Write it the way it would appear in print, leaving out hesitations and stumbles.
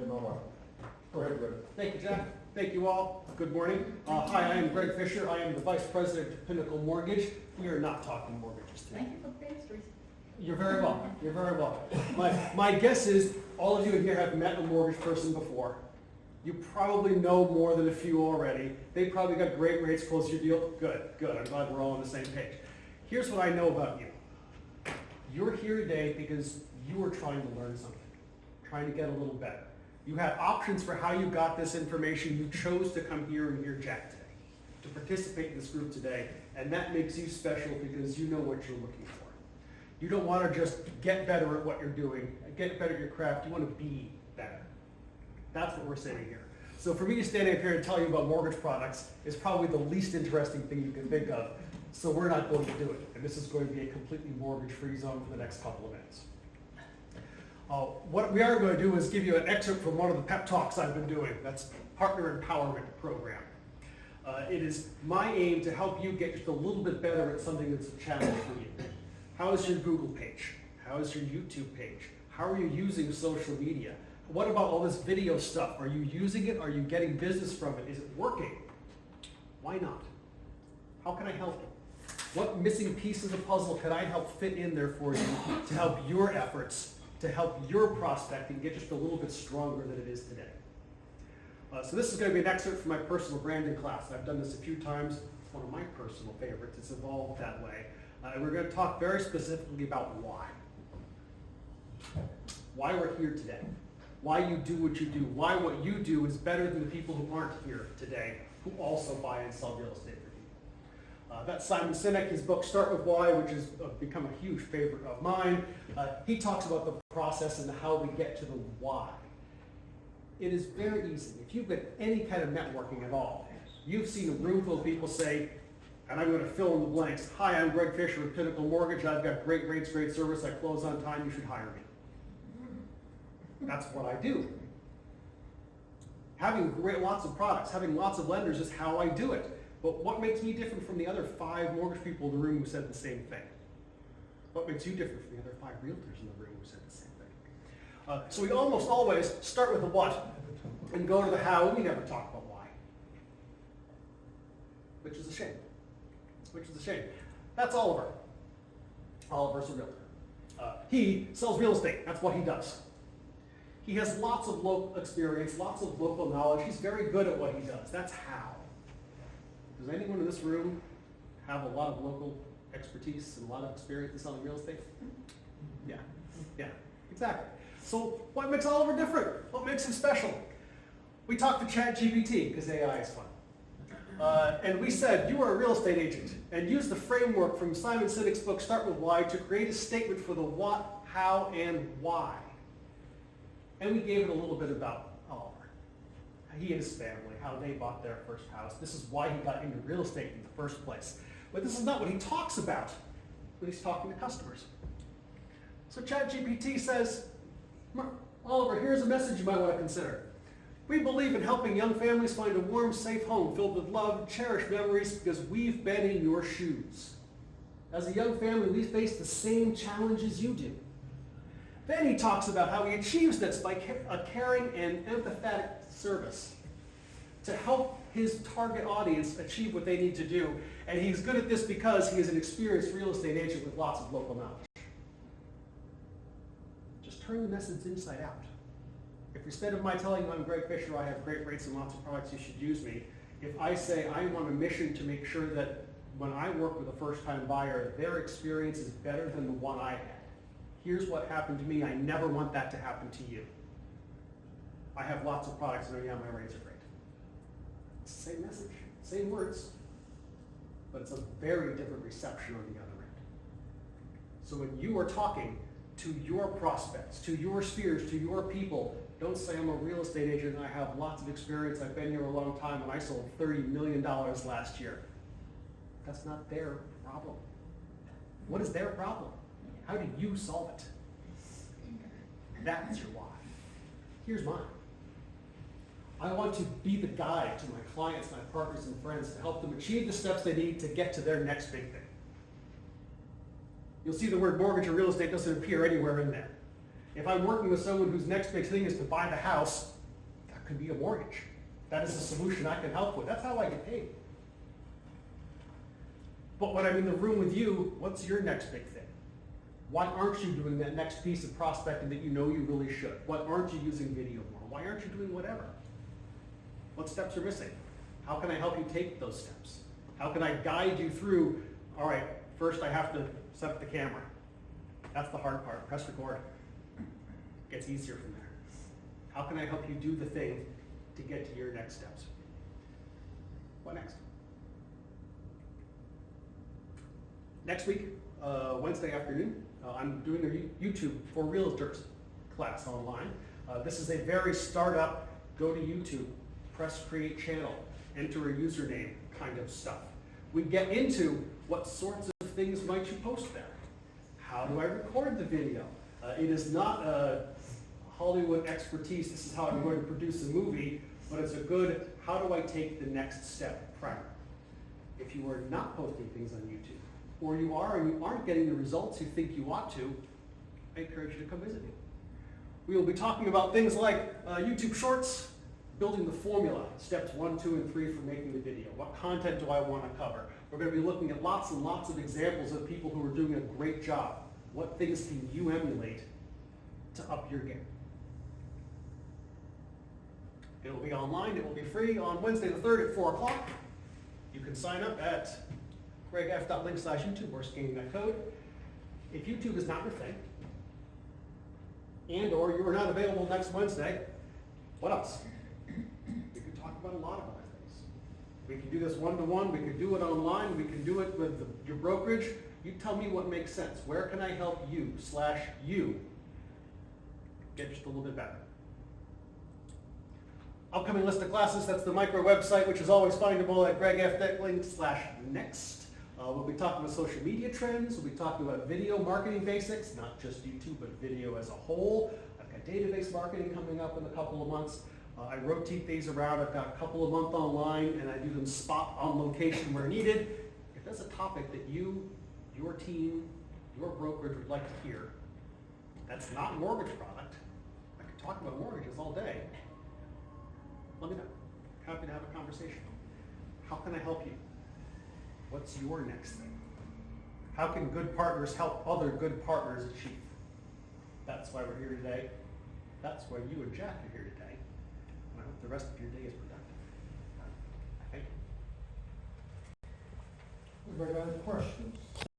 Go ahead, Greg. Thank you, Jack. Thank you all. Good morning. Hi, I am Greg Fisher. I am the Vice President of Pinnacle Mortgage. We are not talking mortgages today. Thank you for the pastries. You're very welcome. You're very welcome. My guess is all of you in here have met a mortgage person before. You probably know more than a few already. They probably got great rates, close your deal. Good, good. I'm glad we're all on the same page. Here's what I know about you. You're here today because you are trying to learn something, trying to get a little better. You had options for how you got this information. You chose to come here and hear Jack today, to participate in this group today, and that makes you special because you know what you're looking for. You don't want to just get better at what you're doing, get better at your craft. You want to be better. That's what we're saying here. So for me to stand up here and tell you about mortgage products is probably the least interesting thing you can think of. So we're not going to do it. And this is going to be a completely mortgage-free zone for the next couple of minutes. What we are going to do is give you an excerpt from one of the PEP Talks I've been doing. That's Partner Empowerment Program. It is my aim to help you get just a little bit better at something that's a challenge for you. How is your Google page? How is your YouTube page? How are you using social media? What about all this video stuff? Are you using it? Are you getting business from it? Is it working? Why not? How can I help you? What missing piece of the puzzle can I help fit in there for you to help your efforts, to help your prospecting get just a little bit stronger than it is today? So this is going to be an excerpt from my personal branding class. I've done this a few times. It's one of my personal favorites. It's evolved that way. And we're going to talk very specifically about why. Why we're here today. Why you do what you do. Why what you do is better than the people who aren't here today, who also buy and sell real estate for people. That's Simon Sinek, his book Start With Why, which has become a huge favorite of mine. He talks about the process and how we get to the why. It is very easy. If you've got any kind of networking at all, you've seen a room full of people say, and I'm going to fill in the blanks, hi, I'm Greg Fisher with Pinnacle Mortgage. I've got great rates, great service. I close on time. You should hire me. That's what I do. Having lots of products, having lots of lenders is how I do it. But what makes me different from the other 5 mortgage people in the room who said the same thing? What makes you different from the other 5 realtors in the room who said the same thing? So we almost always start with the what and go to the how, and we never talk about why. Which is a shame. Which is a shame. That's Oliver. Oliver's a realtor. He sells real estate. That's what he does. He has lots of local experience, lots of local knowledge. He's very good at what he does. That's how. Does anyone in this room have a lot of local expertise and a lot of experience in selling real estate? Yeah, exactly. So what makes Oliver different? What makes him special? We talked to ChatGPT because AI is fun. And we said, you are a real estate agent and use the framework from Simon Sinek's book, Start With Why, to create a statement for the what, how, and why. And we gave it a little bit about Oliver, he and his family, how they bought their first house. This is why he got into real estate in the first place. But this is not what he talks about when he's talking to customers. So ChatGPT says, Oliver, here's a message you might want to consider. We believe in helping young families find a warm, safe home filled with love and cherished memories because we've been in your shoes. As a young family, we face the same challenges you do. Then he talks about how he achieves this by a caring and empathetic service to help his target audience achieve what they need to do. And he's good at this because he is an experienced real estate agent with lots of local knowledge. Just turn the message inside out. If instead of my telling you I'm Greg Fisher, I have great rates and lots of products, you should use me. If I say I'm on a mission to make sure that when I work with a first-time buyer, their experience is better than the one I had. Here's what happened to me. I never want that to happen to you. I have lots of products, and oh yeah, my rates are great. It's the same message, same words, but it's a very different reception on the other end. So when you are talking to your prospects, to your spheres, to your people, don't say I'm a real estate agent and I have lots of experience, I've been here a long time, and I sold $30 million last year. That's not their problem. What is their problem? How do you solve it? That's your why. Here's mine. I want to be the guide to my clients, my partners, and friends to help them achieve the steps they need to get to their next big thing. You'll see the word mortgage or real estate doesn't appear anywhere in there. If I'm working with someone whose next big thing is to buy the house, that could be a mortgage. That is a solution I can help with. That's how I get paid. But when I'm in the room with you, what's your next big thing? Why aren't you doing that next piece of prospecting that you know you really should? Why aren't you using video more? Why aren't you doing whatever? What steps are missing? How can I help you take those steps? How can I guide you through, all right, first I have to set up the camera. That's the hard part. Press record. Gets easier from there. How can I help you do the thing to get to your next steps? What next? Next week, Wednesday afternoon, I'm doing a YouTube for Realtors class online. This is a very startup, go to YouTube, press create channel, enter a username kind of stuff. We get into what sorts of things might you post there. How do I record the video? It is not a Hollywood expertise, this is how I'm going to produce a movie, but it's a good, how do I take the next step primer? If you are not posting things on YouTube, or you are and you aren't getting the results you think you ought to, I encourage you to come visit me. We will be talking about things like YouTube Shorts, building the formula, steps 1, 2, and 3 for making the video. What content do I want to cover? We're going to be looking at lots and lots of examples of people who are doing a great job. What things can you emulate to up your game? It will be online, it will be free on Wednesday the 3rd at 4 o'clock. You can sign up at gregf.link/YouTube or scanning that code. If YouTube is not your thing, and or you are not available next Wednesday, what else? We could talk about a lot of other things. We can do this one-to-one, we could do it online, we can do it with your brokerage. You tell me what makes sense. Where can I help you get just a little bit better? Upcoming list of classes, that's the micro website, which is always findable at gregf.link/next. We'll be talking about social media trends. We'll be talking about video marketing basics, not just YouTube, but video as a whole. I've got database marketing coming up in a couple of months. I rotate these around. I've got a couple a month online, and I do them spot on location where needed. If there's a topic that you, your team, your brokerage would like to hear, that's not a mortgage product. I could talk about mortgages all day. Let me know. Happy to have a conversation. How can I help you? What's your next thing? How can good partners help other good partners achieve? That's why we're here today. That's why you and Jack are here today. And I hope the rest of your day is productive. Thank you. Anybody got any questions?